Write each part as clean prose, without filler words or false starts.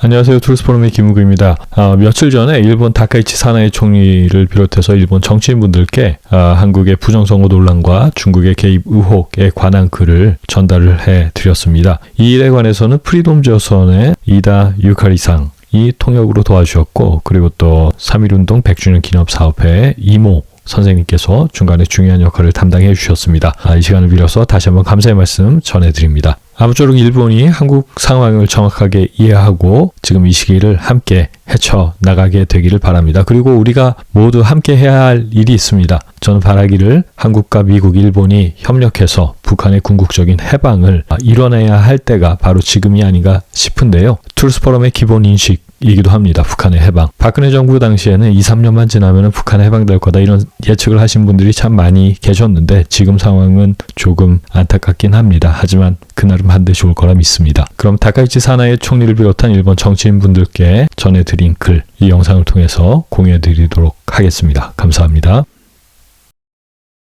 안녕하세요. 투르스포럼의 김우규입니다. 며칠 전에 일본 다카이치 사나이 총리를 비롯해서 일본 정치인분들께 한국의 부정선거 논란과 중국의 개입 의혹에 관한 글을 전달을 해드렸습니다. 이 일에 관해서는 프리덤조선의 이다 유카리상 이 통역으로 도와주셨고, 그리고 또 3.1운동 100주년 기념사업회 이모 선생님께서 중간에 중요한 역할을 담당해 주셨습니다. 이 시간을 빌어서 다시 한번 감사의 말씀 전해드립니다. 아무쪼록 일본이 한국 상황을 정확하게 이해하고 지금 이 시기를 함께 헤쳐나가게 되기를 바랍니다. 그리고 우리가 모두 함께 해야 할 일이 있습니다. 저는 바라기를 한국과 미국, 일본이 협력해서 북한의 궁극적인 해방을 이뤄내야 할 때가 바로 지금이 아닌가 싶은데요. 투르스포럼의 기본 인식이기도 합니다. 북한의 해방. 박근혜 정부 당시에는 2, 3년만 지나면 북한이 해방될 거다, 이런 예측을 하신 분들이 참 많이 계셨는데 지금 상황은 조금 안타깝긴 합니다. 하지만 그날은 반드시 올 거라 믿습니다. 그럼 다카이치 사나이 총리를 비롯한 일본 정치인분들께 전해드린 글, 이 영상을 통해서 공유해드리도록 하겠습니다. 감사합니다.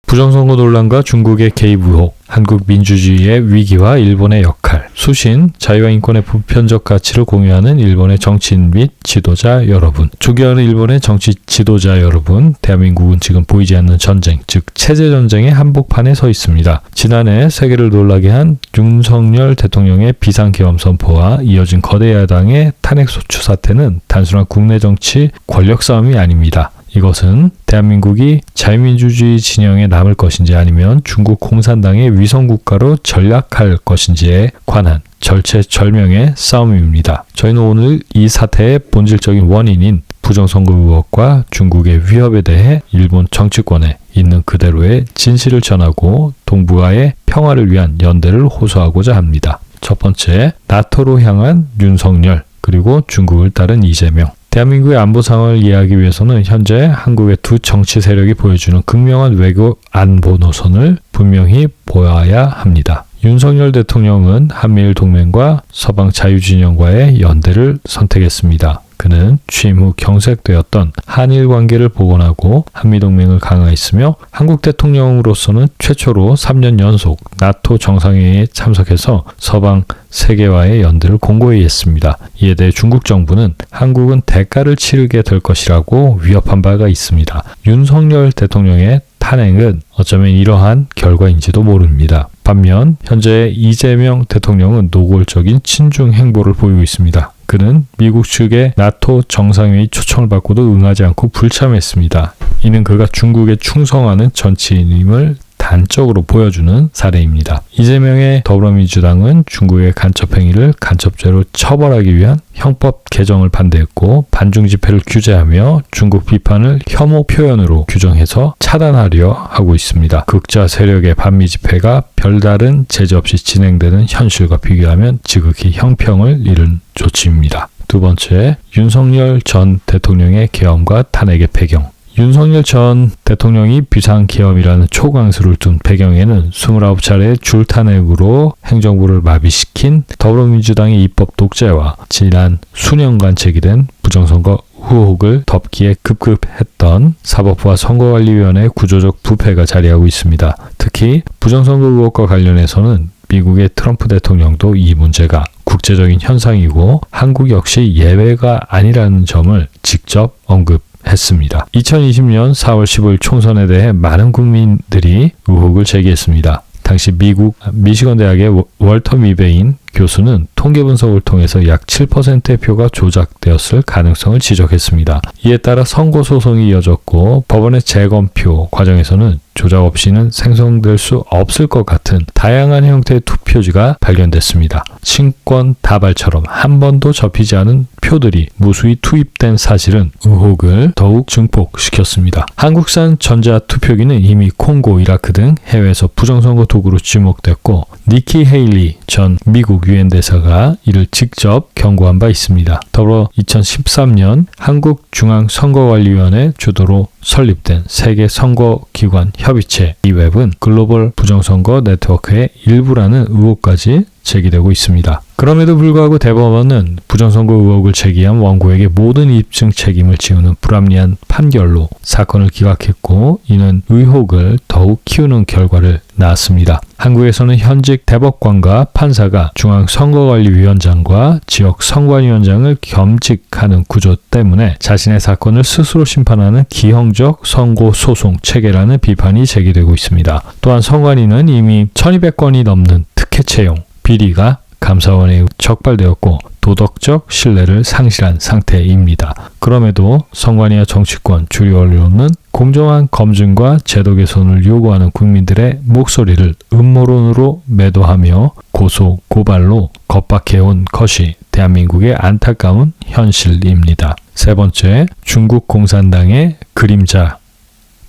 부정선거 논란과 중국의 개입 의혹, 한국 민주주의의 위기와 일본의 역할, 수신, 자유와 인권의 보편적 가치를 공유하는 일본의 정치인 및 지도자 여러분, 존경하는 일본의 정치 지도자 여러분, 대한민국은 지금 보이지 않는 전쟁, 즉 체제 전쟁의 한복판에 서 있습니다. 지난해 세계를 놀라게 한 윤석열 대통령의 비상계엄 선포와 이어진 거대 야당의 탄핵소추 사태는 단순한 국내 정치 권력 싸움이 아닙니다. 이것은 대한민국이 자유민주주의 진영에 남을 것인지 아니면 중국 공산당의 위성국가로 전락할 것인지에 관한 절체절명의 싸움입니다. 저희는 오늘 이 사태의 본질적인 원인인 부정선거 의혹과 중국의 위협에 대해 일본 정치권에 있는 그대로의 진실을 전하고 동북아의 평화를 위한 연대를 호소하고자 합니다. 첫 번째, 나토로 향한 윤석열, 그리고 중국을 따른 이재명. 대한민국의 안보 상황을 이해하기 위해서는 현재 한국의 두 정치 세력이 보여주는 극명한 외교 안보 노선을 분명히 보아야 합니다. 윤석열 대통령은 한미일 동맹과 서방 자유진영과의 연대를 선택했습니다. 그는 취임 후 경색되었던 한일 관계를 복원하고 한미동맹을 강화했으며 한국 대통령으로서는 최초로 3년 연속 나토 정상회의에 참석해서 서방 세계와의 연대를 공고히 했습니다. 이에 대해 중국 정부는 한국은 대가를 치르게 될 것이라고 위협한 바가 있습니다. 윤석열 대통령의 탄핵은 어쩌면 이러한 결과인지도 모릅니다. 반면 현재 이재명 대통령은 노골적인 친중 행보를 보이고 있습니다. 그는 미국 측의 나토 정상회의 초청을 받고도 응하지 않고 불참했습니다. 이는 그가 중국에 충성하는 정치인임을 단적으로 보여주는 사례입니다. 이재명의 더불어민주당은 중국의 간첩행위를 간첩죄로 처벌하기 위한 형법 개정을 반대했고 반중 집회를 규제하며 중국 비판을 혐오 표현으로 규정해서 차단하려 하고 있습니다. 극자 세력의 반미 집회가 별다른 제재 없이 진행되는 현실과 비교하면 지극히 형평을 잃은 조치입니다. 두 번째, 윤석열 전 대통령의 계엄과 탄핵의 배경. 윤석열 전 대통령이 비상계엄이라는 초강수를 둔 배경에는 29차례 줄탄핵으로 행정부를 마비시킨 더불어민주당의 입법 독재와 지난 수년간 제기된 부정선거 의혹을 덮기에 급급했던 사법부와 선거관리위원회의 구조적 부패가 자리하고 있습니다. 특히 부정선거 의혹과 관련해서는 미국의 트럼프 대통령도 이 문제가 국제적인 현상이고 한국 역시 예외가 아니라는 점을 직접 언급했습니다. 2020년 4월 15일 총선에 대해 많은 국민들이 의혹을 제기했습니다. 당시 미국 미시건 대학의 월터 미베인 교수는 통계 분석을 통해서 약 7%의 표가 조작되었을 가능성을 지적했습니다. 이에 따라 선고 소송이 이어졌고 법원의 재검표 과정에서는 조작 없이는 생성될 수 없을 것 같은 다양한 형태의 투표지가 발견됐습니다. 친권 다발처럼 한 번도 접히지 않은 표들이 무수히 투입된 사실은 의혹을 더욱 증폭시켰습니다. 한국산 전자투표기는 이미 콩고, 이라크 등 해외에서 부정선거 도구로 지목됐고 니키 헤일리 전 미국 유엔 대사가 이를 직접 경고한 바 있습니다. 더불어 2013년 한국중앙선거관리위원회 주도로 설립된 세계선거기관 협의체 이 웹은 글로벌 부정선거 네트워크의 일부라는 의혹까지 제기되고 있습니다. 그럼에도 불구하고 대법원은 부정선거 의혹을 제기한 원고에게 모든 입증 책임을 지우는 불합리한 판결로 사건을 기각했고 이는 의혹을 더욱 키우는 결과를 나왔습니다. 한국에서는 현직 대법관과 판사가 중앙선거관리위원장과 지역선관위원장을 겸직하는 구조 때문에 자신의 사건을 스스로 심판하는 기형적 선고소송 체계라는 비판이 제기되고 있습니다. 또한 선관위는 이미 1200건이 넘는 특혜 채용, 비리가 감사원에 적발되었고 도덕적 신뢰를 상실한 상태입니다. 그럼에도 선관위와 정치권, 주류 언론은 공정한 검증과 제도 개선을 요구하는 국민들의 목소리를 음모론으로 매도하며 고소, 고발로 겁박해온 것이 대한민국의 안타까운 현실입니다. 세 번째, 중국 공산당의 그림자.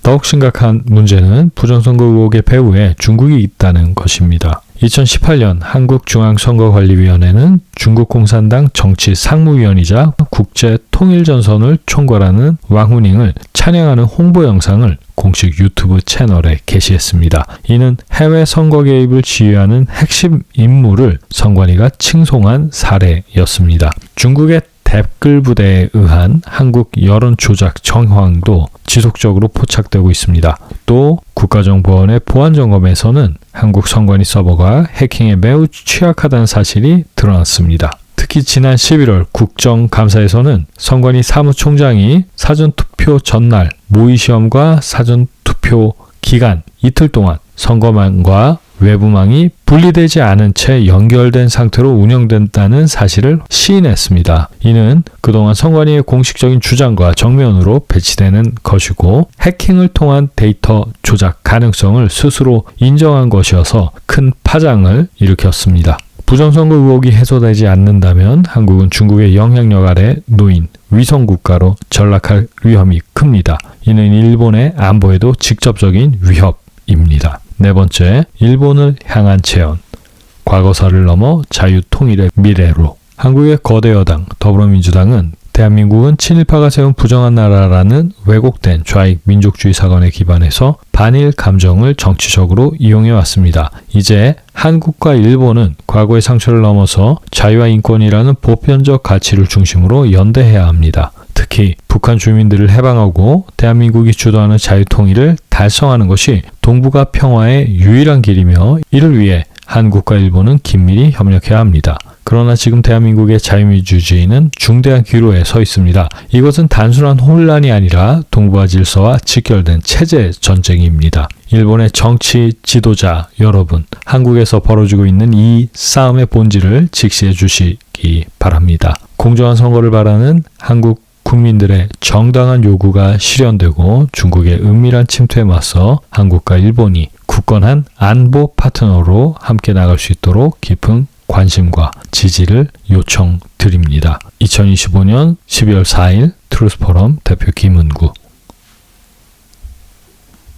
더욱 심각한 문제는 부정선거 의혹의 배후에 중국이 있다는 것입니다. 2018년 한국중앙선거관리위원회는 중국 공산당 정치상무위원이자 국제통일전선을 총괄하는 왕후닝을 찬양하는 홍보 영상을 공식 유튜브 채널에 게시했습니다. 이는 해외 선거 개입을 지휘하는 핵심 인물을 선관위가 칭송한 사례였습니다. 중국의 댓글 부대에 의한 한국 여론 조작 정황도 지속적으로 포착되고 있습니다. 또 국가정보원의 보안 점검에서는 한국 선관위 서버가 해킹에 매우 취약하다는 사실이 드러났습니다. 특히 지난 11월 국정감사에서는 선관위 사무총장이 사전투표 전날 모의시험과 사전투표 기간 이틀 동안 선거망과 외부망이 분리되지 않은 채 연결된 상태로 운영된다는 사실을 시인했습니다. 이는 그동안 선관위의 공식적인 주장과 정면으로 배치되는 것이고 해킹을 통한 데이터 조작 가능성을 스스로 인정한 것이어서 큰 파장을 일으켰습니다. 부정선거 의혹이 해소되지 않는다면 한국은 중국의 영향력 아래 놓인 위성국가로 전락할 위험이 큽니다. 이는 일본의 안보에도 직접적인 위협입니다. 네 번째, 일본을 향한 체언. 과거사를 넘어 자유통일의 미래로. 한국의 거대 여당 더불어민주당은 대한민국은 친일파가 세운 부정한 나라라는 왜곡된 좌익 민족주의 사관에 기반해서 반일 감정을 정치적으로 이용해 왔습니다. 이제 한국과 일본은 과거의 상처를 넘어서 자유와 인권이라는 보편적 가치를 중심으로 연대해야 합니다. 특히 북한 주민들을 해방하고 대한민국이 주도하는 자유통일을 달성하는 것이 동북아 평화의 유일한 길이며 이를 위해 한국과 일본은 긴밀히 협력해야 합니다. 그러나 지금 대한민국의 자유민주주의는 중대한 기로에 서 있습니다. 이것은 단순한 혼란이 아니라 동북아 질서와 직결된 체제 전쟁입니다. 일본의 정치 지도자 여러분, 한국에서 벌어지고 있는 이 싸움의 본질을 직시해 주시기 바랍니다. 공정한 선거를 바라는 한국 국민들의 정당한 요구가 실현되고 중국의 은밀한 침투에 맞서 한국과 일본이 굳건한 안보 파트너로 함께 나갈 수 있도록 깊은 관심과 지지를 요청드립니다. 2025년 12월 4일 트루스포럼 대표 김은구.